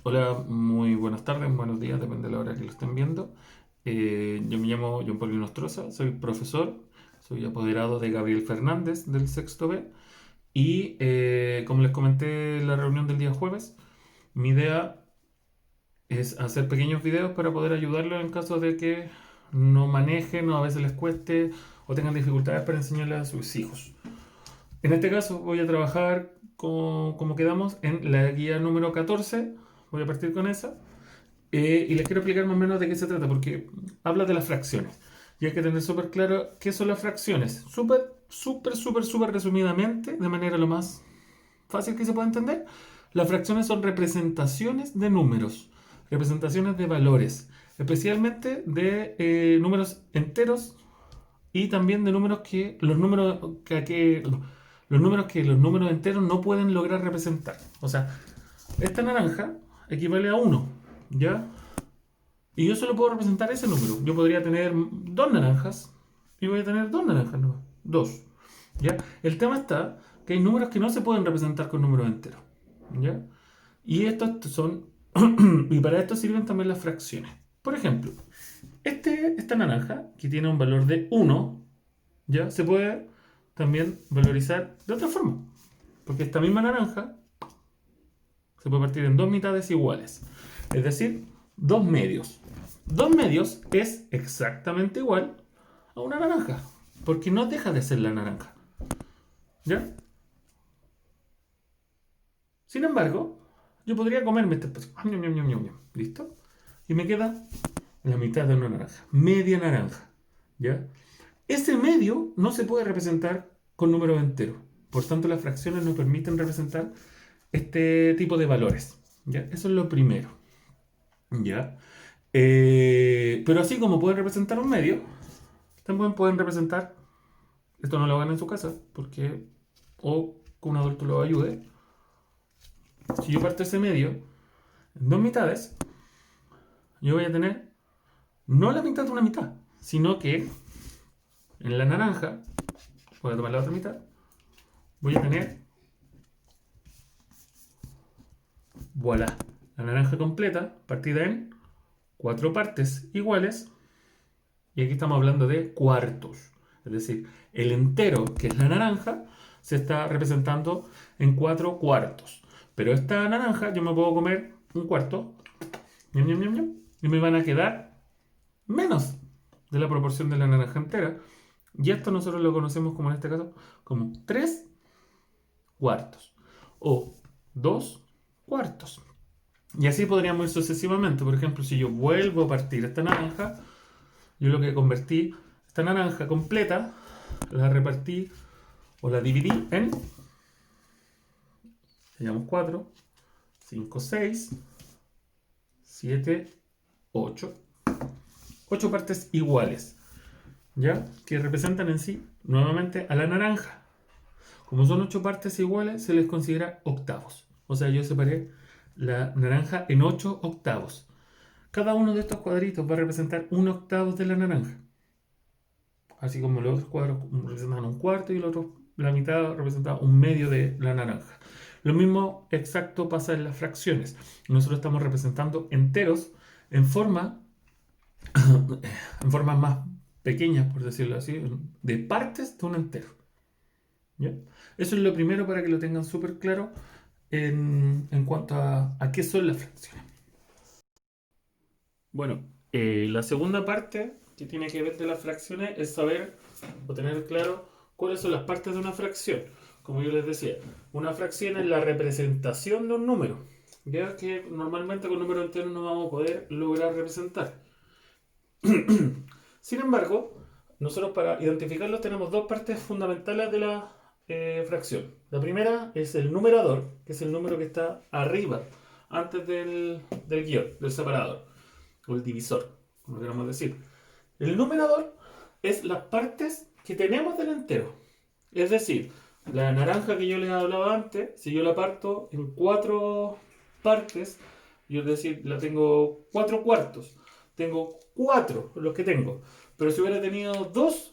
Hola, muy buenas tardes, buenos días, depende de la hora que lo estén viendo. Yo me llamo John Paul Nostroza, soy profesor, soy apoderado de Gabriel Fernández del sexto B y como les comenté en la reunión del día jueves, mi idea es hacer pequeños videos para poder ayudarlos en caso de que no manejen o a veces les cueste o tengan dificultades para enseñarles a sus hijos. En este caso voy a trabajar como quedamos en la guía número 14, voy a partir con esa. Y les quiero explicar más o menos de qué se trata, porque habla de las fracciones. Y hay que tener súper claro qué son las fracciones. Súper resumidamente, de manera lo más fácil que se pueda entender. Las fracciones son representaciones de números, representaciones de valores, especialmente de números enteros y también de números que los números enteros no pueden lograr representar. O sea, esta naranja equivale a uno, ¿ya? Y yo solo puedo representar ese número. Yo podría tener dos naranjas y voy a tener dos naranjas, no, dos. ¿Ya? El tema está que hay números que no se pueden representar con números enteros. ¿Ya? Y estos son. Y para esto sirven también las fracciones. Por ejemplo, esta naranja, que tiene un valor de uno, ¿ya? Se puede también valorizar de otra forma. Porque esta misma naranja se puede partir en dos mitades iguales. Es decir, dos medios. Dos medios es exactamente igual a una naranja. Porque no deja de ser la naranja. ¿Ya? Sin embargo, yo podría comerme este espacio. ¿Listo? Y me queda la mitad de una naranja. Media naranja. ¿Ya? Ese medio no se puede representar con números enteros. Por tanto, las fracciones nos permiten representar este tipo de valores. ¿Ya? Eso es lo primero. ¿Ya? Pero así como pueden representar un medio, también pueden representar, esto no lo hagan en su casa, porque, o que un adulto lo ayude. Si yo parto ese medio en dos mitades, yo voy a tener no la mitad de una mitad, sino que en la naranja, voy a tomar la otra mitad, voy a tener, voilà, la naranja completa, partida en cuatro partes iguales, y aquí estamos hablando de cuartos. Es decir, el entero, que es la naranja, se está representando en cuatro cuartos. Pero esta naranja yo me puedo comer un cuarto y me van a quedar menos de la proporción de la naranja entera. Y esto nosotros lo conocemos como en este caso como tres cuartos o dos cuartos. Y así podríamos ir sucesivamente. Por ejemplo, si yo vuelvo a partir esta naranja, yo lo que convertí, esta naranja completa, la repartí o la dividí en, digamos, 4, 5, 6, 7, 8. 8 partes iguales, ¿ya? Que representan en sí, nuevamente, a la naranja. Como son 8 partes iguales, se les considera octavos. O sea, yo separé la naranja en 8 octavos. Cada uno de estos cuadritos va a representar un octavo de la naranja. Así como los otros cuadros representan un cuarto y el otro, la mitad, representa un medio de la naranja. Lo mismo exacto pasa en las fracciones. Nosotros estamos representando enteros en forma, en formas más pequeñas, por decirlo así, de partes de un entero. ¿Ya? Eso es lo primero para que lo tengan súper claro en cuanto a qué son las fracciones. Bueno, la segunda parte que tiene que ver de las fracciones es saber o tener claro cuáles son las partes de una fracción. Como yo les decía, una fracción es la representación de un número, ya que normalmente con números enteros no vamos a poder lograr representar. Sin embargo, nosotros para identificarlos tenemos dos partes fundamentales de la fracción. La primera es el numerador, que es el número que está arriba, antes del guión, del separador, o el divisor, como queramos decir. El numerador es las partes que tenemos del entero. Es decir, la naranja que yo les hablaba antes, si yo la parto en cuatro partes, yo es decir, la tengo cuatro cuartos. Tengo cuatro los que tengo. Pero si hubiera tenido dos,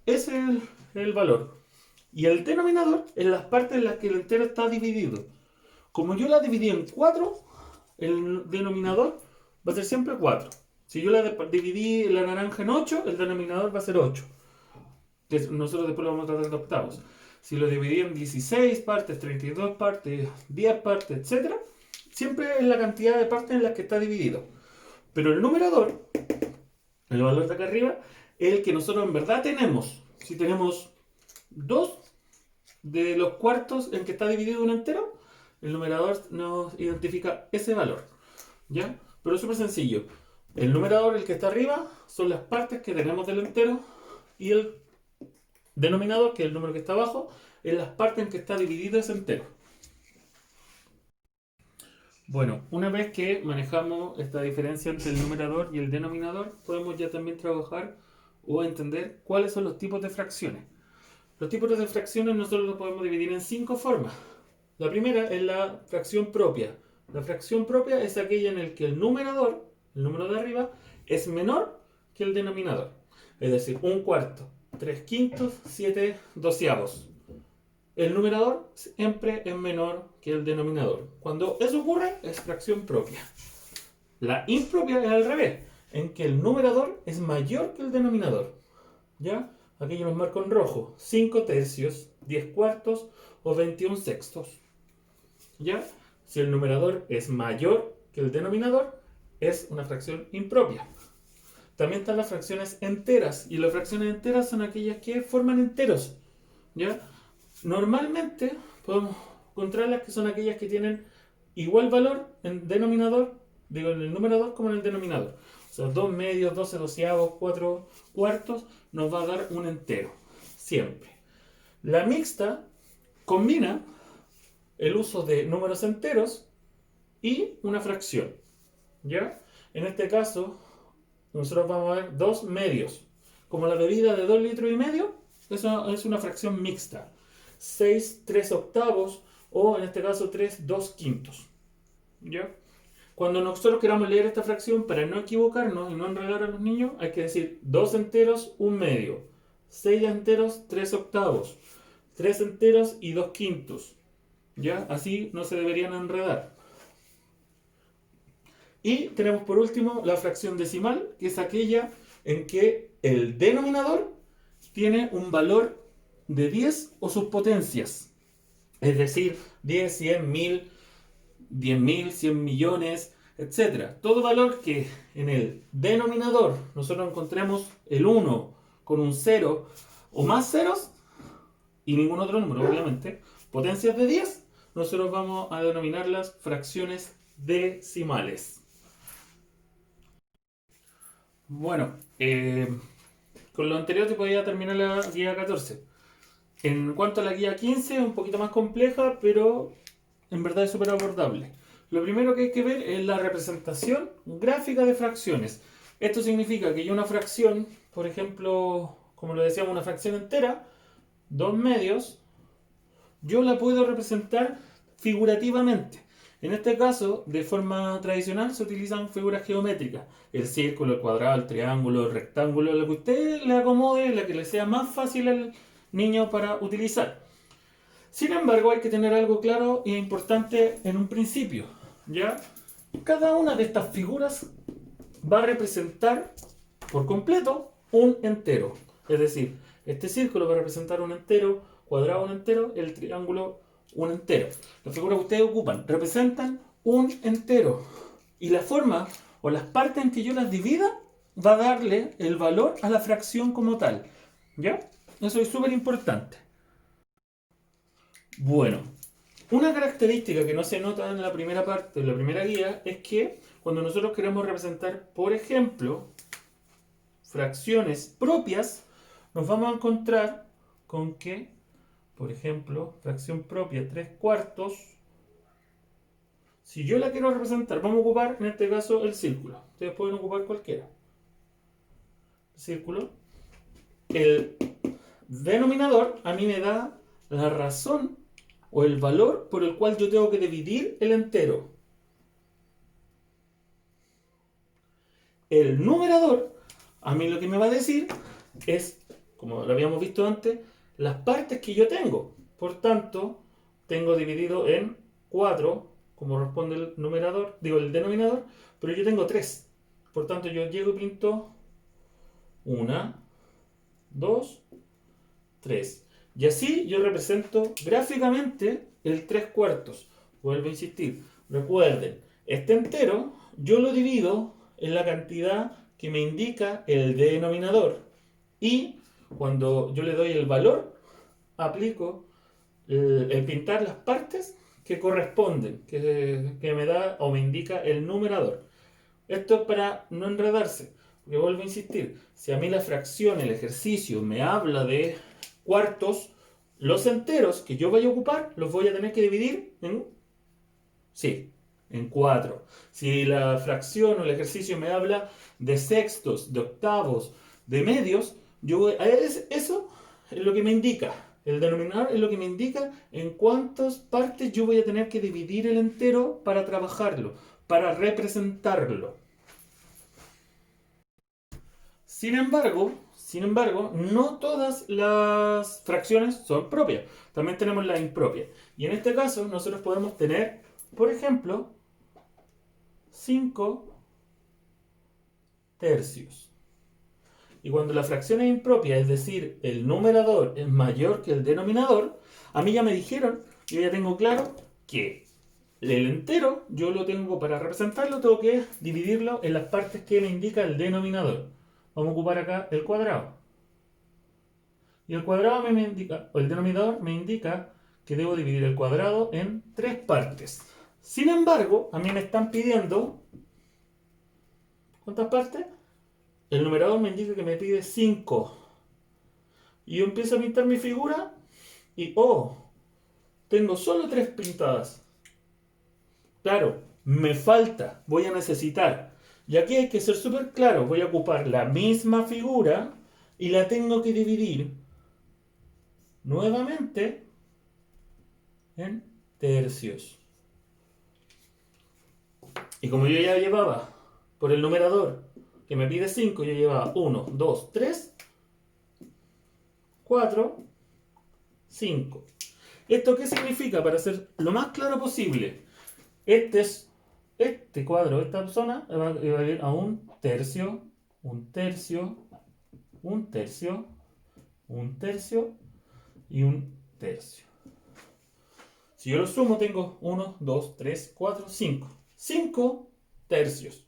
ese es el valor. Y el denominador es las partes en las que el entero está dividido. Como yo la dividí en cuatro, el denominador va a ser siempre 4. Si yo dividí la naranja en 8, el denominador va a ser 8. Nosotros después lo vamos a tratar de octavos. Si lo dividí en 16 partes, 32 partes, 10 partes, etc., siempre es la cantidad de partes en las que está dividido. Pero el numerador, el valor de acá arriba, es el que nosotros en verdad tenemos. Si tenemos 2 de los cuartos en que está dividido un entero, el numerador nos identifica ese valor. ¿Ya? Pero es súper sencillo. El numerador, el que está arriba, son las partes que tenemos del entero, y el denominador, que es el número que está abajo, es las partes en que está dividido ese entero. Bueno, una vez que manejamos esta diferencia entre el numerador y el denominador, podemos ya también trabajar o entender cuáles son los tipos de fracciones. Los tipos de fracciones nosotros los podemos dividir en 5 formas. La primera es la fracción propia. La fracción propia es aquella en la que el numerador, el número de arriba, es menor que el denominador. Es decir, 1/4, 3/5, 7/12. El numerador siempre es menor que el denominador. Cuando eso ocurre, es fracción propia. La impropia es al revés, en que el numerador es mayor que el denominador. ¿Ya? Aquí yo los marco en rojo. 5/3, 10/4 o 21/6. ¿Ya? Si el numerador es mayor que el denominador, es una fracción impropia. También están las fracciones enteras. Y las fracciones enteras son aquellas que forman enteros. ¿Ya? Normalmente podemos encontrarlas que son aquellas que tienen igual valor en denominador, digo en el numerador como en el denominador. O sea, 2 medios, 12/12, 4/4 nos va a dar un entero, siempre. La mixta combina el uso de números enteros y una fracción. ¿Ya? En este caso, nosotros vamos a ver 2 medios. Como la bebida de 2,5 litros, eso es una fracción mixta. 6 3/8 o en este caso 3 2/5. ¿Ya? Cuando nosotros queramos leer esta fracción, para no equivocarnos y no enredar a los niños, hay que decir 2 enteros, 1 medio, 6 enteros, 3/8, 3 enteros y 2/5. ¿Ya? Así no se deberían enredar. Y tenemos por último la fracción decimal, que es aquella en que el denominador tiene un valor de 10 o sus potencias. Es decir, 10, 100, 1000, 10.000, 100 millones, etc. Todo valor que en el denominador nosotros encontremos el 1 con un 0 o más ceros y ningún otro número, obviamente, potencias de 10, nosotros vamos a denominarlas fracciones decimales. Bueno, con lo anterior te podía terminar la guía 14. En cuanto a la guía 15, es un poquito más compleja, pero en verdad es súper abordable. Lo primero que hay que ver es la representación gráfica de fracciones. Esto significa que yo una fracción, por ejemplo, como lo decíamos, una fracción entera, 2 medios, yo la puedo representar figurativamente. En este caso, de forma tradicional, se utilizan figuras geométricas. El círculo, el cuadrado, el triángulo, el rectángulo, lo que usted le acomode, la que le sea más fácil al niño para utilizar. Sin embargo, hay que tener algo claro e importante en un principio, ¿ya? Cada una de estas figuras va a representar por completo un entero. Es decir, este círculo va a representar un entero, cuadrado un entero, el triángulo un entero. Las figuras que ustedes ocupan representan un entero. Y la forma o las partes en que yo las divida va a darle el valor a la fracción como tal. ¿Ya? Eso es súper importante. Bueno, una característica que no se nota en la primera parte, en la primera guía, es que cuando nosotros queremos representar, por ejemplo, fracciones propias, nos vamos a encontrar con que, por ejemplo, fracción propia 3/4, si yo la quiero representar, vamos a ocupar en este caso el círculo. Ustedes pueden ocupar cualquiera. Círculo. El denominador a mí me da la razón o el valor por el cual yo tengo que dividir el entero. El numerador a mí lo que me va a decir es, como lo habíamos visto antes, las partes que yo tengo. Por tanto, tengo dividido en 4 como corresponde el numerador, digo el denominador, pero yo tengo 3. Por tanto, yo llego y pinto 1, 2, 3. Y así yo represento gráficamente el 3 cuartos. Vuelvo a insistir. Recuerden, este entero yo lo divido en la cantidad que me indica el denominador. Y cuando yo le doy el valor, aplico el pintar las partes que corresponden, que me da o me indica el numerador. Esto es para no enredarse. Porque vuelvo a insistir, si a mí la fracción, el ejercicio, me habla de cuartos, los enteros que yo vaya a ocupar los voy a tener que dividir en, sí, en 4. Si la fracción o el ejercicio me habla de sextos, de octavos, de medios, eso es lo que me indica. El denominador es lo que me indica en cuántas partes yo voy a tener que dividir el entero para trabajarlo, para representarlo. Sin embargo, no todas las fracciones son propias. También tenemos las impropias. Y en este caso, nosotros podemos tener, por ejemplo, 5 tercios. Y cuando la fracción es impropia, es decir, el numerador es mayor que el denominador, a mí ya me dijeron, yo ya tengo claro que el entero, yo lo tengo para representarlo, tengo que dividirlo en las partes que me indica el denominador. Vamos a ocupar acá el cuadrado. Y el cuadrado me indica, o el denominador me indica que debo dividir el cuadrado en 3 partes. Sin embargo, a mí me están pidiendo, ¿cuántas partes? El numerador me indica que me pide 5. Y yo empiezo a pintar mi figura y, tengo solo 3 pintadas. Claro, me falta, voy a necesitar. Y aquí hay que ser súper claro, voy a ocupar la misma figura y la tengo que dividir nuevamente en tercios. Y como yo ya llevaba por el numerador que me pide 5, yo llevaba 1, 2, 3, 4, 5. ¿Esto qué significa? Para ser lo más claro posible, este cuadro, esta zona, va a equivaler a un tercio, un tercio, un tercio, un tercio y un tercio. Si yo lo sumo, tengo 1, 2, 3, 4, 5. 5 tercios.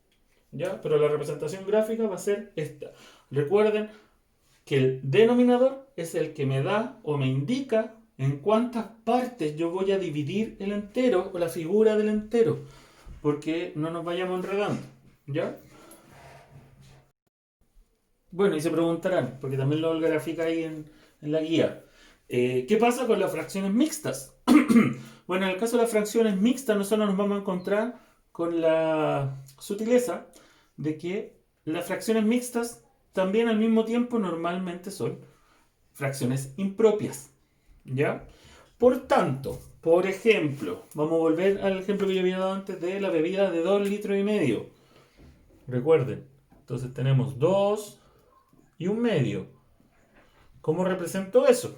¿Ya? Pero la representación gráfica va a ser esta. Recuerden que el denominador es el que me da o me indica en cuántas partes yo voy a dividir el entero o la figura del entero. Porque no nos vayamos enredando. ¿Ya? Bueno, y se preguntarán, porque también lo grafica ahí en la guía. ¿Qué pasa con las fracciones mixtas? Bueno, en el caso de las fracciones mixtas, nosotros nos vamos a encontrar con la sutileza de que las fracciones mixtas también al mismo tiempo normalmente son fracciones impropias. ¿Ya? Por tanto, por ejemplo, vamos a volver al ejemplo que yo había dado antes de la bebida de 2,5 litros. Recuerden, entonces tenemos 2 y un medio. ¿Cómo represento eso?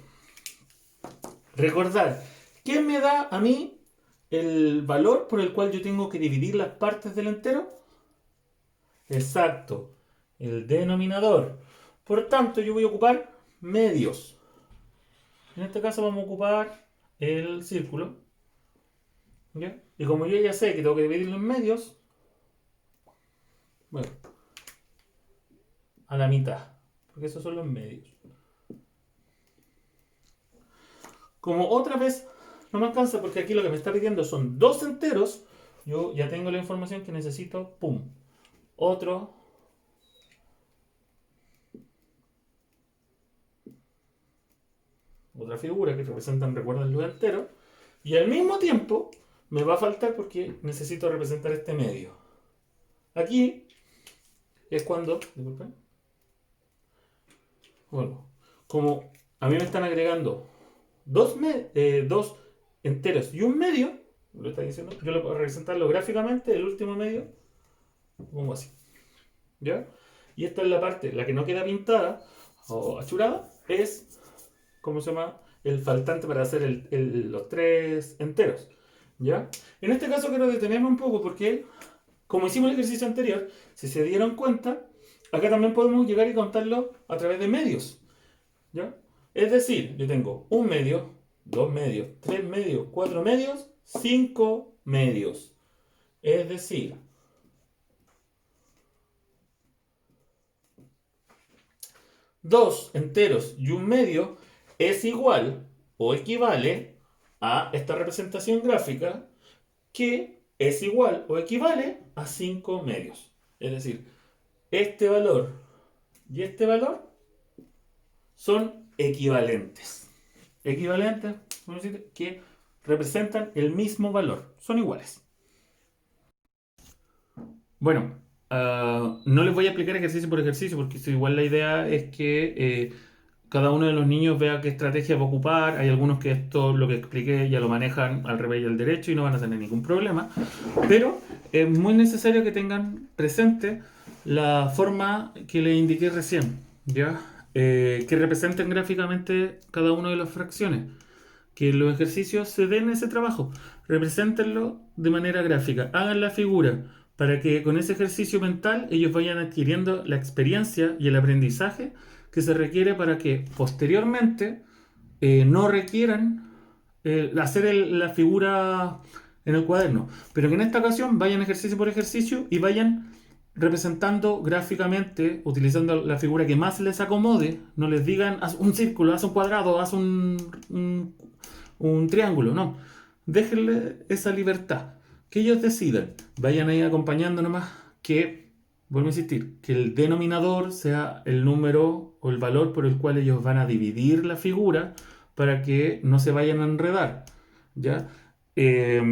Recordar, ¿qué me da a mí el valor por el cual yo tengo que dividir las partes del entero? Exacto, el denominador. Por tanto, yo voy a ocupar medios. En este caso vamos a ocupar el círculo. ¿Ya? Y como yo ya sé que tengo que dividirlo en medios, bueno, a la mitad, porque esos son los medios. Como otra vez no me alcanza porque aquí lo que me está pidiendo son 2 enteros, yo ya tengo la información que necesito, ¡pum! Otra figura que representan, recuerden, los enteros, y al mismo tiempo me va a faltar porque necesito representar este medio. Aquí es cuando, disculpen, bueno, como a mí me están agregando 2 enteros y un medio, lo está diciendo, yo lo puedo representarlo gráficamente, el último medio, pongo así. ¿Ya? Y esta es la parte, la que no queda pintada o achurada, es, ¿cómo se llama? El faltante para hacer los 3 enteros. ¿Ya? En este caso quiero detenerme un poco porque, como hicimos el ejercicio anterior, si se dieron cuenta, acá también podemos llegar y contarlo a través de medios. ¿Ya? Es decir, yo tengo un medio, dos medios, tres medios, cuatro medios, cinco medios. Es decir, dos enteros y un medio es igual o equivale a esta representación gráfica que es igual o equivale a 5 medios. Es decir, este valor y este valor son equivalentes. Equivalentes, vamos a decir, que representan el mismo valor. Son iguales. Bueno, no les voy a explicar ejercicio por ejercicio porque igual la idea es que cada uno de los niños vea qué estrategia va a ocupar. Hay algunos que esto, lo que expliqué, ya lo manejan al revés y al derecho y no van a tener ningún problema. Pero es muy necesario que tengan presente la forma que les indiqué recién, ¿ya? Que representen gráficamente cada una de las fracciones. Que los ejercicios se den ese trabajo, represéntenlo de manera gráfica, hagan la figura para que con ese ejercicio mental ellos vayan adquiriendo la experiencia y el aprendizaje que se requiere para que posteriormente no requieran hacer la figura en el cuaderno, pero que en esta ocasión vayan ejercicio por ejercicio y vayan representando gráficamente, utilizando la figura que más les acomode, no les digan haz un círculo, haz un cuadrado, haz un triángulo, no. Déjenle esa libertad, que ellos decidan, vayan ahí acompañando nomás, que, vuelvo a insistir, que el denominador sea el número o el valor por el cual ellos van a dividir la figura para que no se vayan a enredar, ¿ya? Eh,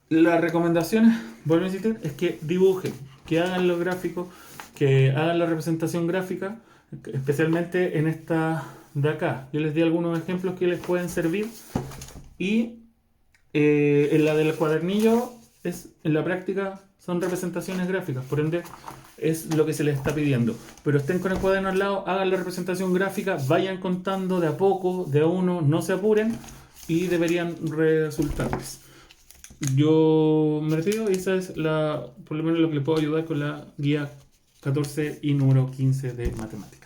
las recomendaciones, vuelvo a insistir, es que dibujen, que hagan los gráficos, que hagan la representación gráfica, especialmente en esta de acá. Yo les di algunos ejemplos que les pueden servir y en la del cuadernillo en la práctica son representaciones gráficas, por ende es lo que se les está pidiendo. Pero estén con el cuaderno al lado, hagan la representación gráfica, vayan contando de a poco, de a uno, no se apuren y deberían resultarles. Yo me refiero, esa es por lo menos lo que les puedo ayudar con la guía 14 y número 15 de matemáticas.